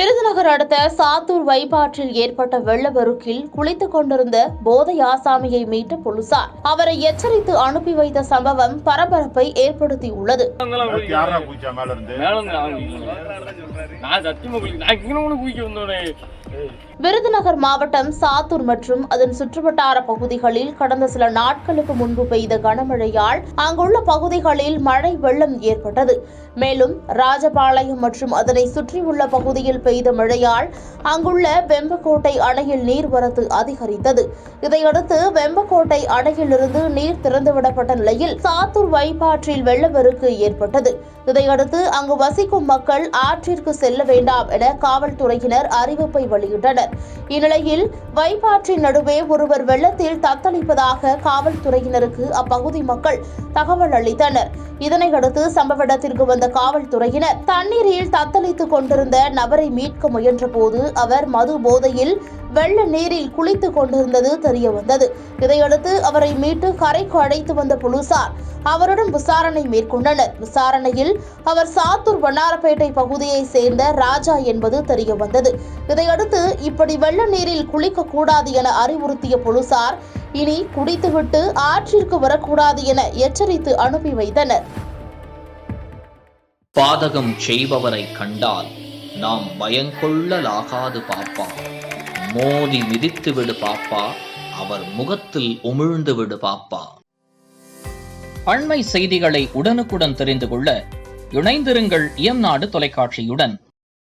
விருதுநகர் அடுத்த சாத்தூர் வைப்பாற்றில் ஏற்பட்ட வெள்ளப்பெருக்கில் குளித்துக் கொண்டிருந்த போதை ஆசாமியை மீட்ட போலீசார் அவரை எச்சரித்து அனுப்பி வைத்த சம்பவம் பரபரப்பை ஏற்படுத்தியுள்ளது. விருதுநகர் மாவட்டம் சாத்தூர் மற்றும் அதன் சுற்றுவட்டார பகுதிகளில் கடந்த சில நாட்களுக்கு முன்பு பெய்த கனமழையால் அங்குள்ள பகுதிகளில் மழை வெள்ளம் ஏற்பட்டது. மேலும் ராஜபாளையம் மற்றும் அதனை சுற்றியுள்ள பகுதியில் பெய்த மழையால் அங்குள்ள வெம்பக்கோட்டை அணையில் நீர்வரத்து அதிகரித்தது. இதையடுத்து வெம்பக்கோட்டை அணையிலிருந்து நீர் திறந்துவிடப்பட்ட நிலையில் சாத்தூர் வைப்பாற்றில் வெள்ளப்பெருக்கு ஏற்பட்டது. இதையடுத்து அங்கு வசிக்கும் மக்கள் ஆற்றிற்கு செல்ல வேண்டாம் என காவல்துறையினர் அறிவிப்பை வெளியிட்டனர். இந்நிலையில் வைப்பாற்றின் நடுவே ஒருவர் வெள்ளத்தில் தத்தளிப்பதாக காவல்துறையினருக்கு அப்பகுதி மக்கள் தகவல் அளித்தனர். இதனையடுத்து சம்பவ இடத்திற்கு வந்த காவல்துறையினர் தண்ணீரில் தத்தளித்துக் கொண்டிருந்த நபரை மீட்க முயன்றபோது அவர் மது போதையில் வெள்ள நீரில் குளித்துக் கொண்டிருந்தது தெரியவந்தது. இதையடுத்து அவரை மீட்டு கரைக்கு அழைத்து வந்த போலீசார் அவருடன் விசாரணை மேற்கொண்டனர். விசாரணையில் அவர் சாத்தூர் வண்ணாரப்பேட்டை பகுதியை சேர்ந்த ராஜா என்பது தெரியவந்தது. இதையடுத்து இப்படி வெள்ள நீரில் குளிக்க கூடாது என அறிவுறுத்திய போலீசார் இனி குடித்துவிட்டு ஆற்றிற்கு வரக்கூடாது என எச்சரித்து அனுப்பி வைத்தனர். பாதகம் செய்பவரை கண்டால் நாம் பயங்கொள்ளலாகாது பாப்பா, மோதி மிதித்து விடு பாப்பா, அவர் முகத்தில் உமிழ்ந்து விடு பாப்பா. அண்மை செய்திகளை உடனுக்குடன் தெரிந்து கொள்ள இணைந்திருங்கள் இயம்நாடு தொலைக்காட்சியுடன்.